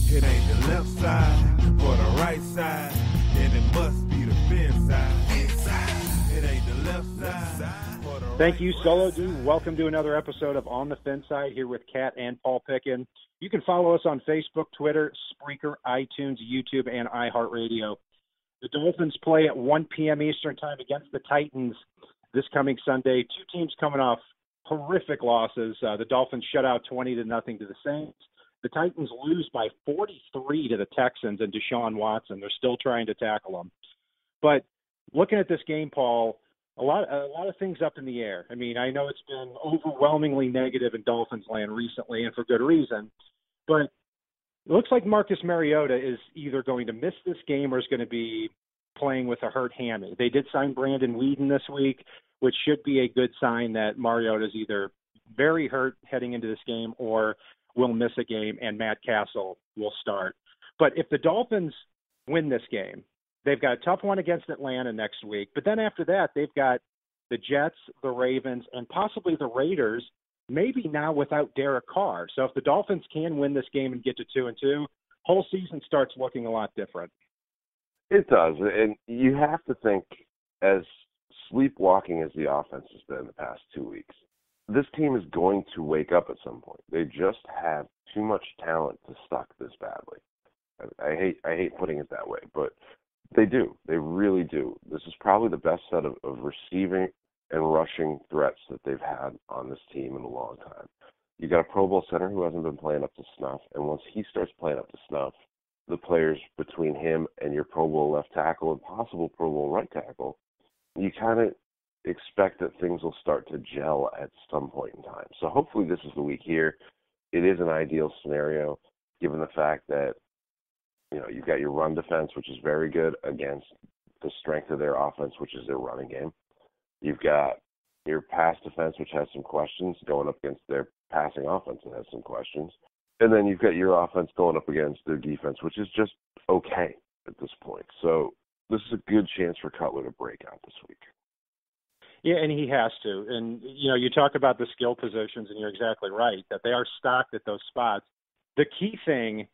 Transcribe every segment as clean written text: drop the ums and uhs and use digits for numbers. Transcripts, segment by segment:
It ain't the left side or the right side, then it must be the fin side. Inside. It ain't the left side or the right. Thank you, Solo Dude. Welcome to another episode of On the Fin Side here with Kat and Paul Pickin. You can follow us on Facebook, Twitter, Spreaker, iTunes, YouTube, and iHeartRadio. The Dolphins play at 1 p.m. Eastern Time against the Titans this coming Sunday. Two teams coming off horrific losses. The Dolphins shut out 20-0 to the Saints. The Titans lose by 43 to the Texans and Deshaun Watson. They're still trying to tackle them. But looking at this game, Paul, a lot of things up in the air. I mean, I know it's been overwhelmingly negative in Dolphins land recently, and for good reason. But it looks like Marcus Mariota is either going to miss this game or is going to be playing with a hurt hammy. They did sign Brandon Weeden this week, which should be a good sign that Mariota is either very hurt heading into this game or will miss a game and Matt Castle will start. But if the Dolphins win this game, they've got a tough one against Atlanta next week. But then after that, they've got the Jets, the Ravens, and possibly the Raiders, maybe now without Derek Carr. So if the Dolphins can win this game and get to 2-2, whole season starts looking a lot different. It does. And you have to think, as sleepwalking as the offense has been the past 2 weeks, this team is going to wake up at some point. They just have too much talent to suck this badly. I hate putting it that way, but they do. They really do. This is probably the best set of receiving and rushing threats that they've had on this team in a long time. You got a Pro Bowl center who hasn't been playing up to snuff, and once he starts playing up to snuff, the players between him and your Pro Bowl left tackle and possible Pro Bowl right tackle, you kind of expect that things will start to gel at some point in time. So hopefully this is the week here. It is an ideal scenario given the fact that, you know, you've got your run defense, which is very good against the strength of their offense, which is their running game. You've got your pass defense, which has some questions, going up against their passing offense that has some questions. And then you've got your offense going up against their defense, which is just okay at this point. So this is a good chance for Cutler to break out this week. Yeah, and he has to. And, you know, you talk about the skill positions, and you're exactly right, that they are stocked at those spots. The key thing,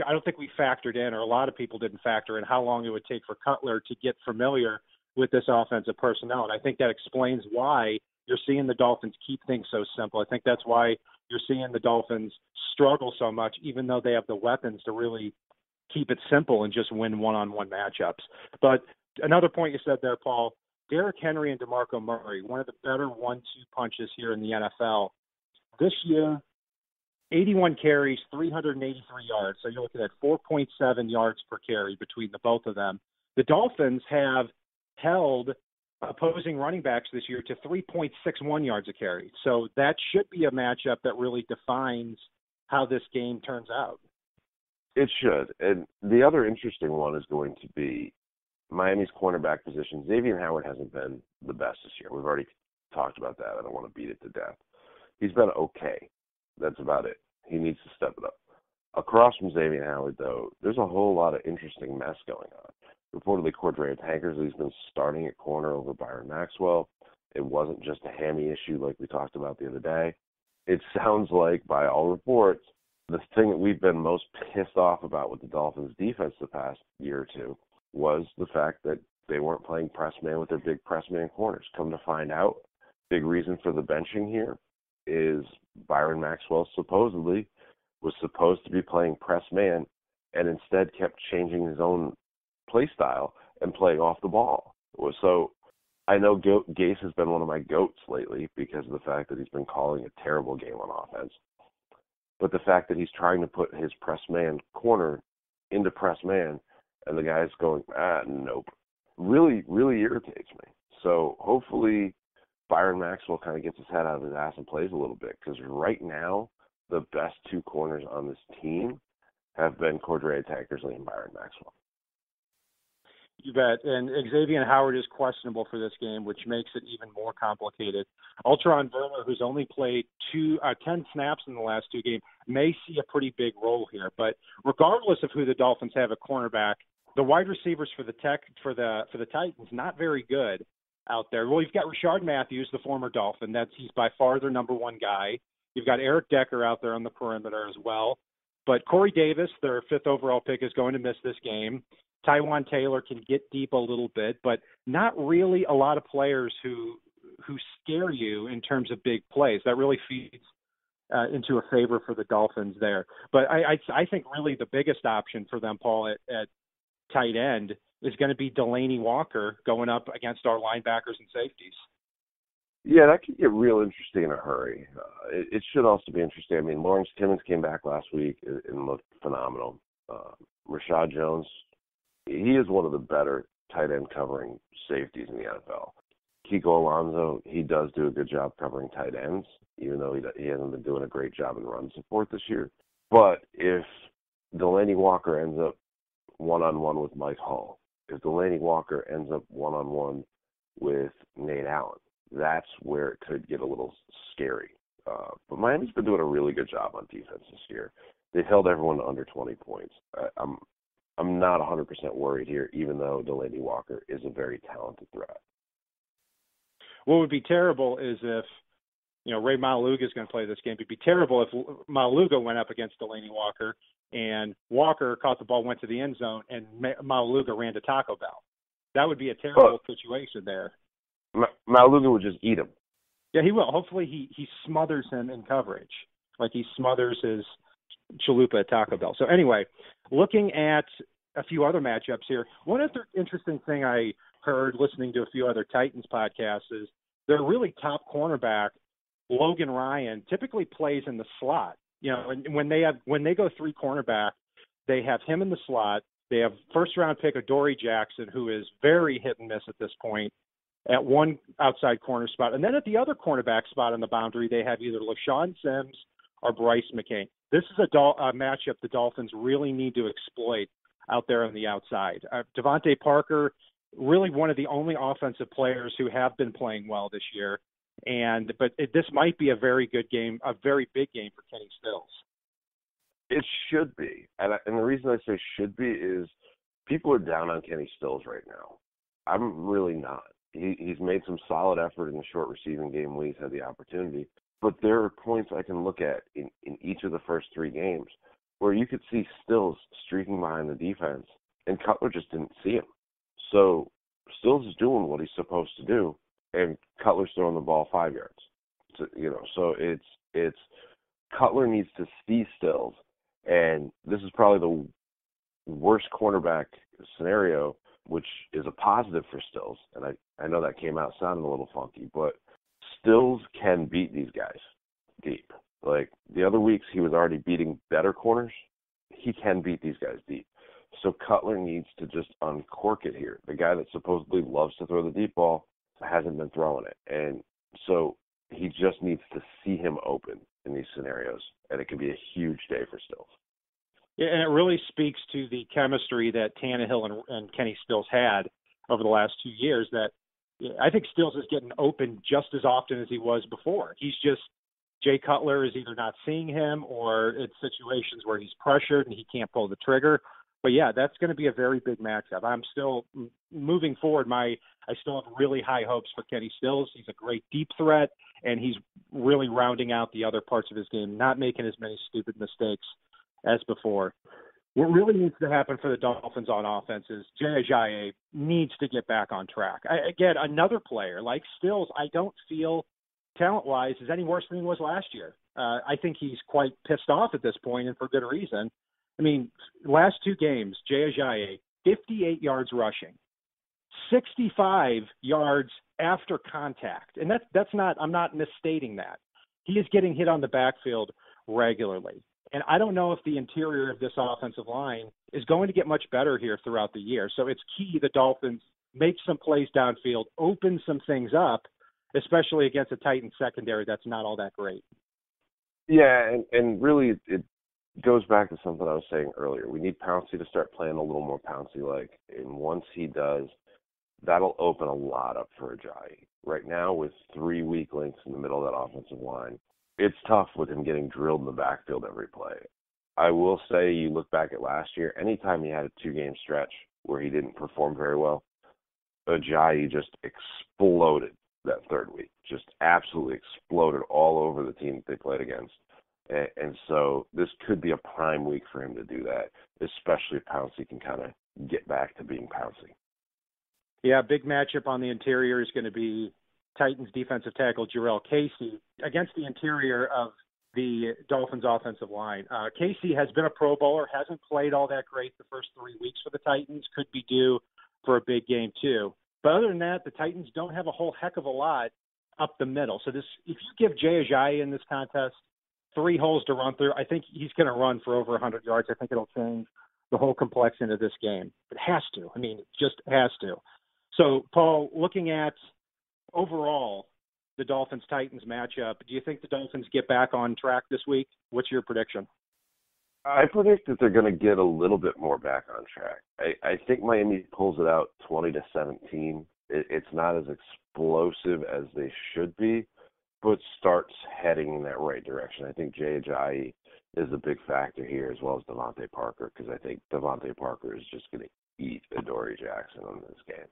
I don't think we factored in, or a lot of people didn't factor in, how long it would take for Cutler to get familiar with this offensive personnel. And I think that explains why you're seeing the Dolphins keep things so simple. I think that's why you're seeing the Dolphins struggle so much, even though they have the weapons to really keep it simple and just win one-on-one matchups. But another point you said there, Paul, Derrick Henry and DeMarco Murray, one of the better 1-2 punches here in the NFL. This year, 81 carries, 383 yards. So you're looking at 4.7 yards per carry between the both of them. The Dolphins have held opposing running backs this year to 3.61 yards a carry. So that should be a matchup that really defines how this game turns out. It should. And the other interesting one is going to be Miami's cornerback position. Xavier Howard hasn't been the best this year. We've already talked about that. I don't want to beat it to death. He's been okay. That's about it. He needs to step it up. Across from Xavier Howard, though, there's a whole lot of interesting mess going on. Reportedly, Cordrea Tankersley's been starting at corner over Byron Maxwell. It wasn't just a hammy issue like we talked about the other day. It sounds like, by all reports, the thing that we've been most pissed off about with the Dolphins' defense the past year or two was the fact that they weren't playing press man with their big press man corners. Come to find out, big reason for the benching here is Byron Maxwell supposedly was supposed to be playing press man and instead kept changing his own play style and playing off the ball. So I know Gase has been one of my goats lately because of the fact that he's been calling a terrible game on offense. But the fact that he's trying to put his press man corner into press man and the guy's going, nope, really, really irritates me. So hopefully Byron Maxwell kind of gets his head out of his ass and plays a little bit, because right now the best two corners on this team have been Cordrea Tankersley and Byron Maxwell. You bet. And Xavier Howard is questionable for this game, which makes it even more complicated. Ultron Verner, who's only played 10 snaps in the last two games, may see a pretty big role here. But regardless of who the Dolphins have at cornerback, the wide receivers for the Titans, not very good out there. Well, you've got Rashard Matthews, the former Dolphin. He's by far their number one guy. You've got Eric Decker out there on the perimeter as well. But Corey Davis, their 5th overall pick, is going to miss this game. Tywan Taylor can get deep a little bit, but not really a lot of players who scare you in terms of big plays. That really feeds into a favor for the Dolphins there. But I think really the biggest option for them, Paul, at tight end is going to be Delanie Walker going up against our linebackers and safeties. Yeah, that could get real interesting in a hurry. It should also be interesting. I mean, Lawrence Timmons came back last week and looked phenomenal. Rashad Jones, he is one of the better tight end covering safeties in the NFL. Kiko Alonso, he does do a good job covering tight ends, even though he hasn't been doing a great job in run support this year. But if Delanie Walker ends up one-on-one with Mike Hall, if Delanie Walker ends up one-on-one with Nate Allen, that's where it could get a little scary. But Miami's been doing a really good job on defense this year. They've held everyone to under 20 points. I'm not 100% worried here, even though Delanie Walker is a very talented threat. What would be terrible is if, Ray Maluga is going to play this game. It'd be terrible if Maluga went up against Delanie Walker and Walker caught the ball, went to the end zone, and Maluga ran to Taco Bell. That would be a terrible situation there. Maluga would just eat him. Yeah, he will. Hopefully he smothers him in coverage, like he smothers his chalupa at Taco Bell. So anyway, looking at a few other matchups here, one other interesting thing I heard listening to a few other Titans podcasts is their really top cornerback, Logan Ryan, typically plays in the slot. And when they go 3 cornerback, they have him in the slot. They have first-round pick Adoree Jackson, who is very hit and miss at this point, at one outside corner spot. And then at the other cornerback spot on the boundary, they have either LaShawn Sims or Bryce McCain. This is a matchup the Dolphins really need to exploit out there on the outside. Devontae Parker, really one of the only offensive players who have been playing well this year. But this might be a very good game, a very big game for Kenny Stills. It should be. And the reason I say should be is people are down on Kenny Stills right now. I'm really not. He's made some solid effort in the short receiving game when he's had the opportunity. But there are points I can look at in each of the first 3 games where you could see Stills streaking behind the defense, and Cutler just didn't see him. So Stills is doing what he's supposed to do, and Cutler's throwing the ball 5 yards. So it's Cutler needs to see Stills, and this is probably the worst cornerback scenario, which is a positive for Stills. And I know that came out sounding a little funky, but Stills can beat these guys deep. Like the other weeks, he was already beating better corners. He can beat these guys deep. So Cutler needs to just uncork it here. The guy that supposedly loves to throw the deep ball hasn't been throwing it. And so he just needs to see him open in these scenarios, and it could be a huge day for Stills. Yeah, and it really speaks to the chemistry that Tannehill and Kenny Stills had over the last 2 years, that I think Stills is getting open just as often as he was before. Jay Cutler is either not seeing him, or it's situations where he's pressured and he can't pull the trigger. But yeah, that's going to be a very big matchup. I'm still moving forward. I still have really high hopes for Kenny Stills. He's a great deep threat, and he's really rounding out the other parts of his game, not making as many stupid mistakes as before. What really needs to happen for the Dolphins on offense is Jay Ajayi needs to get back on track. Again, another player like Stills, I don't feel talent-wise is any worse than he was last year. I think he's quite pissed off at this point, and for good reason. I mean, last 2 games, Jay Ajayi, 58 yards rushing, 65 yards after contact. And that's not, I'm not misstating that. He is getting hit on the backfield regularly. And I don't know if the interior of this offensive line is going to get much better here throughout the year. So it's key the Dolphins make some plays downfield, open some things up, especially against a Titans secondary that's not all that great. Yeah, and really it goes back to something I was saying earlier. We need Pouncey to start playing a little more Pouncey-like. And once he does, that'll open a lot up for Ajayi. Right now, with 3 weak links in the middle of that offensive line, it's tough with him getting drilled in the backfield every play. I will say, you look back at last year, anytime he had a 2-game stretch where he didn't perform very well, Ajayi just exploded that 3rd week. Just absolutely exploded all over the team that they played against. And so this could be a prime week for him to do that, especially if Pouncey can kind of get back to being Pouncey. Yeah, big matchup on the interior is going to be Titans defensive tackle Jarrell Casey against the interior of the Dolphins offensive line. Casey has been a Pro Bowler, hasn't played all that great the first 3 weeks for the Titans, could be due for a big game too. But other than that, the Titans don't have a whole heck of a lot up the middle. So this, if you give Jay Ajayi in this contest 3 holes to run through, I think he's going to run for over 100 yards. I think it'll change the whole complexion of this game. It has to. I mean, it just has to. So, Paul, looking at overall the Dolphins-Titans matchup, do you think the Dolphins get back on track this week? What's your prediction? I predict that they're going to get a little bit more back on track. I think Miami pulls it out 20-17. It's not as explosive as they should be, but starts heading in that right direction. I think Jay Ajayi is a big factor here, as well as Devontae Parker, because I think Devontae Parker is just going to eat Adoree Jackson on this game.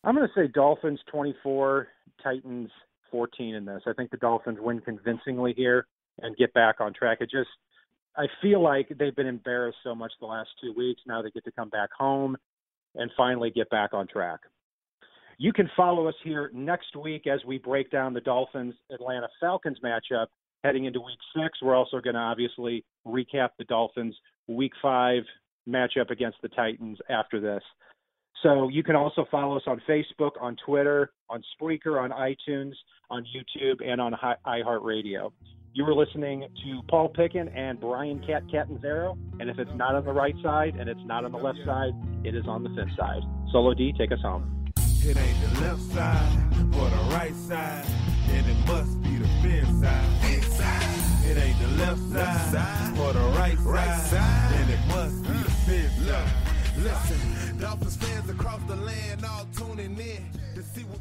I'm going to say Dolphins 24, Titans 14 in this. I think the Dolphins win convincingly here and get back on track. I feel like they've been embarrassed so much the last 2 weeks. Now they get to come back home and finally get back on track. You can follow us here next week as we break down the Dolphins-Atlanta Falcons matchup heading into Week 6. We're also going to obviously recap the Dolphins' Week 5 matchup against the Titans after this. So you can also follow us on Facebook, on Twitter, on Spreaker, on iTunes, on YouTube, and on iHeartRadio. You were listening to Paul Pickin and Brian Catanzaro, and if it's not on the right side and it's not on the left side, it is on the fin side. Solo D, take us home. It ain't the left side or the right side, and it must be the fin side. Inside. It ain't the left side or the right side, and it must be the fin side. Listen, Dolphins fans across the land all tuning in to see what